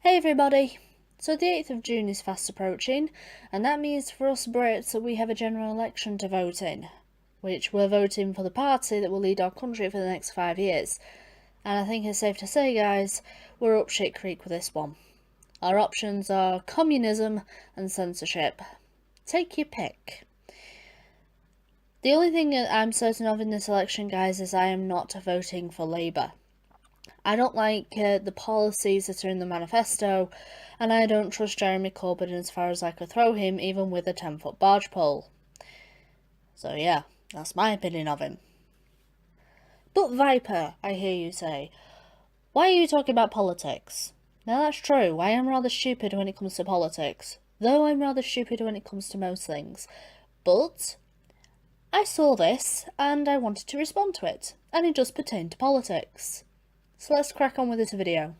Hey everybody! So the 8th of June is fast approaching, and that means for us Brits that we have a general election to vote in, which we're voting for the party that will lead our country for the next 5 years. And I think it's safe to say, guys, we're up shit creek with this one. Our options are communism and censorship. Take your pick. The only thing that I'm certain of in this election, guys, is I am not voting for Labour. I don't like the policies that are in the manifesto, and I don't trust Jeremy Corbyn as far as I could throw him, even with a 10-foot barge pole. So yeah, that's my opinion of him. But Viper, I hear you say, why are you talking about politics? Now that's true, I am rather stupid when it comes to politics, though I'm rather stupid when it comes to most things. But I saw this, and I wanted to respond to it, and it just pertained to politics. So let's crack on with this video.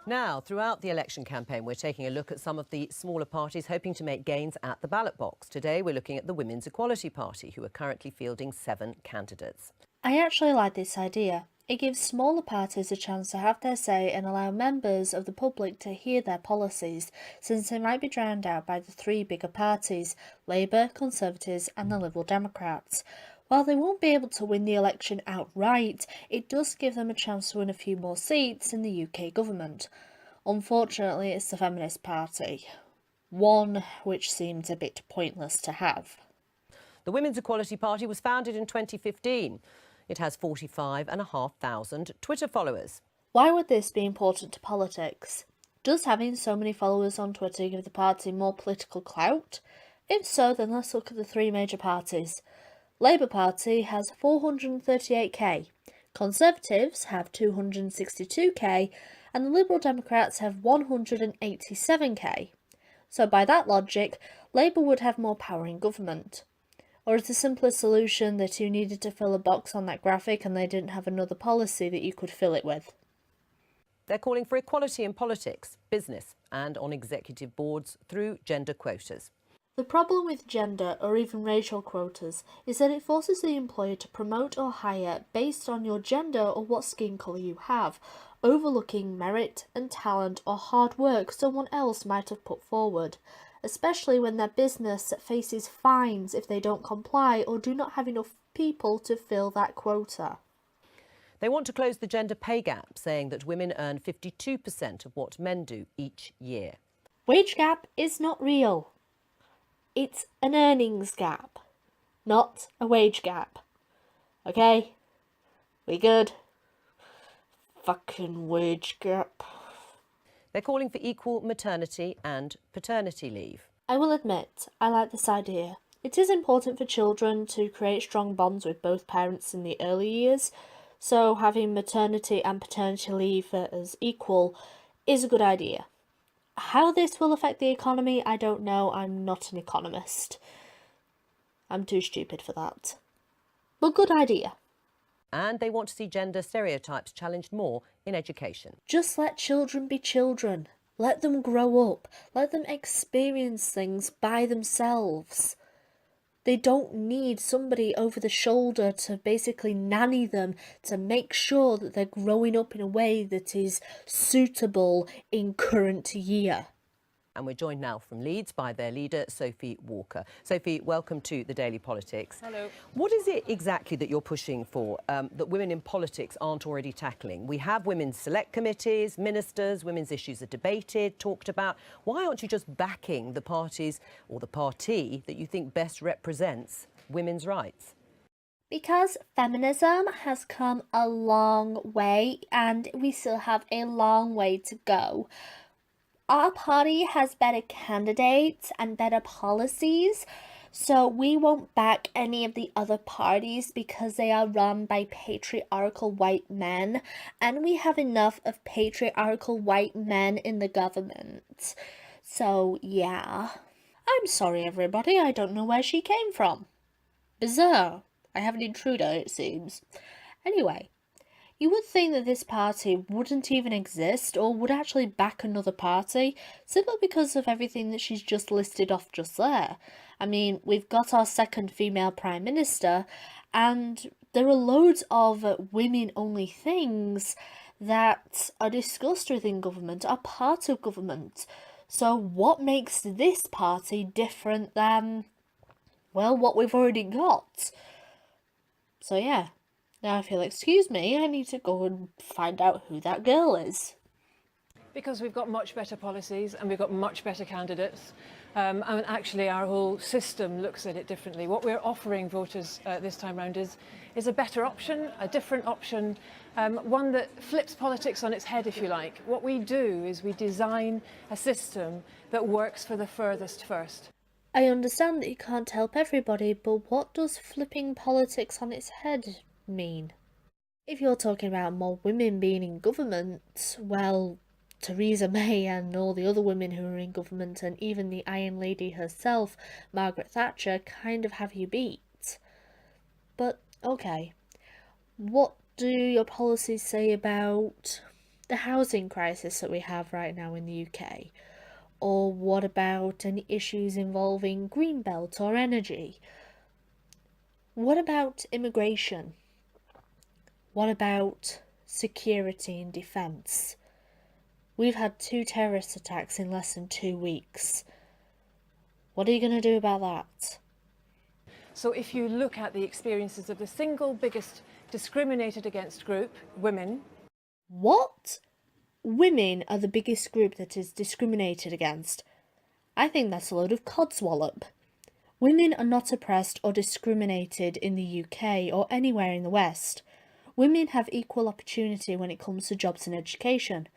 Now, throughout the election campaign, we're taking a look at some of the smaller parties hoping to make gains at the ballot box. Today, we're looking at the Women's Equality Party, who are currently fielding 7 candidates. I actually like this idea. It gives smaller parties a chance to have their say and allow members of the public to hear their policies, since they might be drowned out by the 3 bigger parties, Labour, Conservatives and the Liberal Democrats. While they won't be able to win the election outright, it does give them a chance to win a few more seats in the UK government. Unfortunately, it's the Feminist Party, one which seems a bit pointless to have. The Women's Equality Party was founded in 2015. It has 45,500 Twitter followers. Why would this be important to politics? Does having so many followers on Twitter give the party more political clout? If so, then let's look at the 3 major parties. Labour Party has 438k, Conservatives have 262k, and the Liberal Democrats have 187k. So by that logic, Labour would have more power in government. Or is the simplest solution that you needed to fill a box on that graphic and they didn't have another policy that you could fill it with? They're calling for equality in politics, business and on executive boards through gender quotas. The problem with gender or even racial quotas is that it forces the employer to promote or hire based on your gender or what skin colour you have, overlooking merit and talent or hard work someone else might have put forward, especially when their business faces fines if they don't comply or do not have enough people to fill that quota. They want to close the gender pay gap, saying that women earn 52% of what men do each year. Wage gap is not real. It's an earnings gap, not a wage gap. Okay? We good? Fucking wage gap. They're calling for equal maternity and paternity leave. I will admit, I like this idea. It is important for children to create strong bonds with both parents in the early years, so having maternity and paternity leave as equal is a good idea. How this will affect the economy, I don't know. I'm not an economist. I'm too stupid for that. But good idea. And they want to see gender stereotypes challenged more in education. Just let children be children. Let them grow up. Let them experience things by themselves. They don't need somebody over the shoulder to basically nanny them to make sure that they're growing up in a way that is suitable in current year. And we're joined now from Leeds by their leader, Sophie Walker. Sophie, welcome to the Daily Politics. Hello. What is it exactly that you're pushing for that women in politics aren't already tackling? We have women's select committees, ministers, women's issues are debated, talked about. Why aren't you just backing the parties or the party that you think best represents women's rights? Because feminism has come a long way and we still have a long way to go. Our party has better candidates and better policies, so we won't back any of the other parties because they are run by patriarchal white men, and we have enough of patriarchal white men in the government. So, yeah. I'm sorry, everybody, I don't know where she came from. Bizarre. I have an intruder, it seems. Anyway. You would think that this party wouldn't even exist or would actually back another party simply because of everything that she's just listed off just there. I mean, we've got our second female Prime Minister and there are loads of women-only things that are discussed within government are part of government. So what makes this party different than, well, what we've already got? So yeah, now if you'll excuse me, I need to go and find out who that girl is. Because we've got much better policies and we've got much better candidates. And actually our whole system looks at it differently. What we're offering voters this time round is a better option, a different option, one that flips politics on its head, if you like. What we do is we design a system that works for the furthest first. I understand that you can't help everybody, but what does flipping politics on its head mean? If you're talking about more women being in government, well, Theresa May and all the other women who are in government, and even the Iron Lady herself, Margaret Thatcher, kind of have you beat. But, okay, what do your policies say about the housing crisis that we have right now in the UK? Or what about any issues involving Greenbelt or energy? What about immigration? What about security and defence? We've had 2 terrorist attacks in less than 2 weeks. What are you going to do about that? So if you look at the experiences of the single biggest discriminated against group, women. What? Women are the biggest group that is discriminated against. I think that's a load of codswallop. Women are not oppressed or discriminated in the UK or anywhere in the West. Women have equal opportunity when it comes to jobs and education.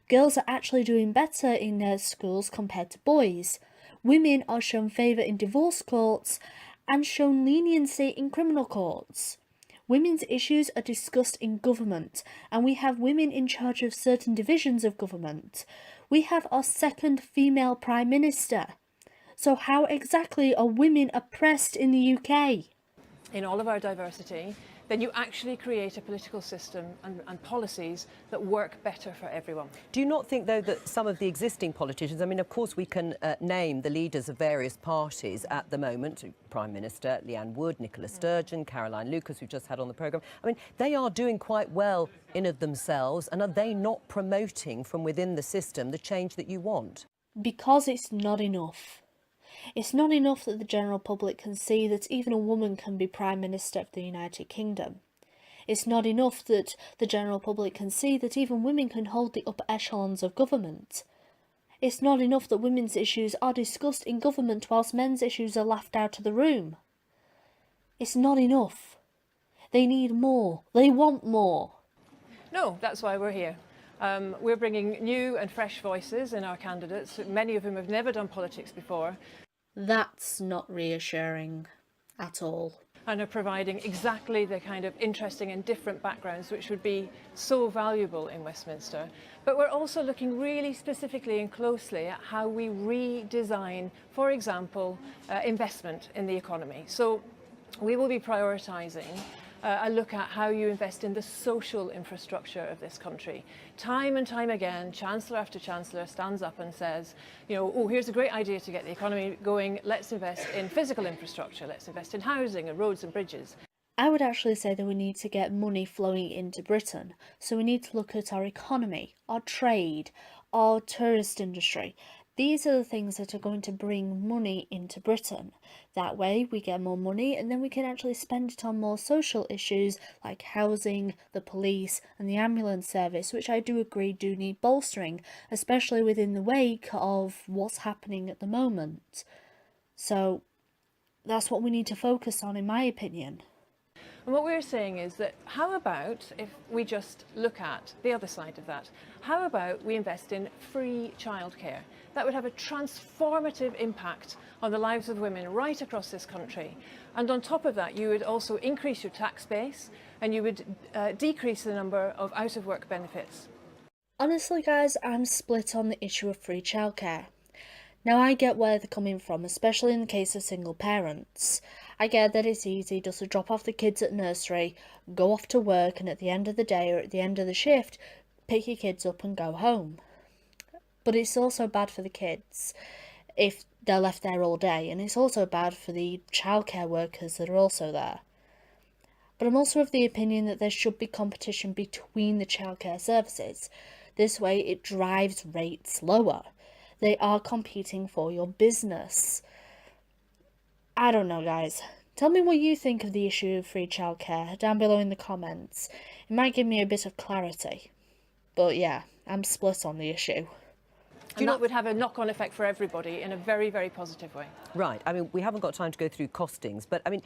Girls are actually doing better in their schools compared to boys. Women are shown favour in divorce courts and shown leniency in criminal courts. Women's issues are discussed in government, and we have women in charge of certain divisions of government. We have our second female Prime Minister. So how exactly are women oppressed in the UK? In all of our diversity, then you actually create a political system and policies that work better for everyone. Do you not think, though, that some of the existing politicians, I mean, of course, we can name the leaders of various parties at the moment, Prime Minister Leanne Wood, Nicola Sturgeon, Caroline Lucas, we've just had on the programme. I mean, they are doing quite well in of themselves, and are they not promoting from within the system the change that you want? Because it's not enough. It's not enough that the general public can see that even a woman can be Prime Minister of the United Kingdom. It's not enough that the general public can see that even women can hold the upper echelons of government. It's not enough that women's issues are discussed in government whilst men's issues are laughed out of the room. It's not enough. They need more. They want more. No, that's why we're here. We're bringing new and fresh voices in our candidates, many of whom have never done politics before. That's not reassuring at all. And are providing exactly the kind of interesting and different backgrounds which would be so valuable in Westminster. But we're also looking really specifically and closely at how we redesign, for example, investment in the economy. So we will be prioritising a look at how you invest in the social infrastructure of this country. Time and time again, Chancellor after Chancellor stands up and says, you know, oh, here's a great idea to get the economy going, let's invest in physical infrastructure, let's invest in housing and roads and bridges. I would actually say that we need to get money flowing into Britain. So we need to look at our economy, our trade, our tourist industry. These are the things that are going to bring money into Britain. That way we get more money and then we can actually spend it on more social issues like housing, the police and the ambulance service, which I do agree do need bolstering, especially within the wake of what's happening at the moment. So that's what we need to focus on, in my opinion. And what we're saying is that how about if we just look at the other side of that? How about we invest in free childcare? That would have a transformative impact on the lives of women right across this country. And on top of that, you would also increase your tax base and you would decrease the number of out-of-work benefits. Honestly, guys, I'm split on the issue of free childcare. Now, I get where they're coming from, especially in the case of single parents. I get that it's easy just to drop off the kids at nursery, go off to work, and at the end of the day or at the end of the shift, pick your kids up and go home. But it's also bad for the kids if they're left there all day, and it's also bad for the childcare workers that are also there. But I'm also of the opinion that there should be competition between the childcare services. This way it drives rates lower. They are competing for your business. I don't know, guys. Tell me what you think of the issue of free childcare down below in the comments. It might give me a bit of clarity. But yeah, I'm split on the issue. And that would have a knock-on effect for everybody in a very, very positive way. Right. I mean, we haven't got time to go through costings, but I mean,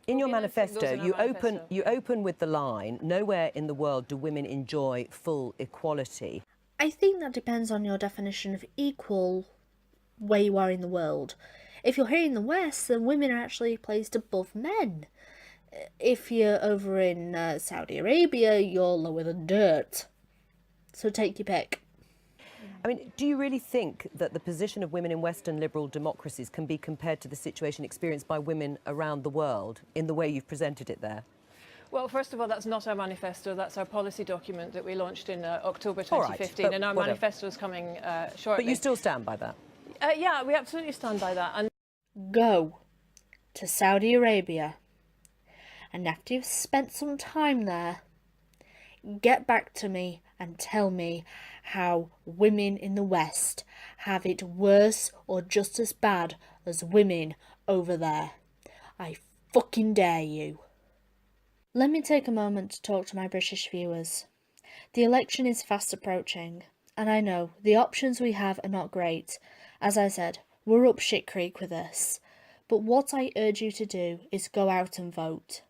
in your manifesto, you open with the line, nowhere in the world do women enjoy full equality. I think that depends on your definition of equal where you are in the world. If you're here in the West, then women are actually placed above men. If you're over in Saudi Arabia, you're lower than dirt. So take your pick. I mean, do you really think that the position of women in Western liberal democracies can be compared to the situation experienced by women around the world in the way you've presented it there? Well, first of all, that's not our manifesto. That's our policy document that we launched in October 2015, right, and our manifesto is coming shortly. But you still stand by that? Yeah, we absolutely stand by that. And go to Saudi Arabia, and after you've spent some time there, get back to me and tell me how women in the West have it worse or just as bad as women over there. I fucking dare you. Let me take a moment to talk to my British viewers. The election is fast approaching, and I know the options we have are not great. As I said, we're up shit creek with this. But what I urge you to do is go out and vote.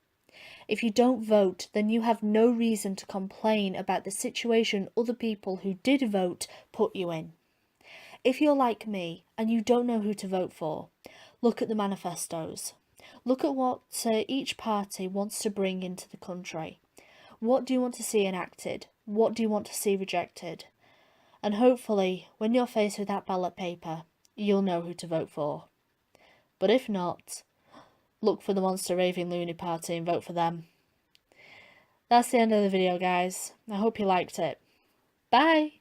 If you don't vote, then you have no reason to complain about the situation other people who did vote put you in. If you're like me and you don't know who to vote for, look at the manifestos. Look at what each party wants to bring into the country. What do you want to see enacted? What do you want to see rejected? And hopefully, when you're faced with that ballot paper, you'll know who to vote for. But if not, look for the Monster Raving Loony Party and vote for them. That's the end of the video, guys. I hope you liked it. Bye!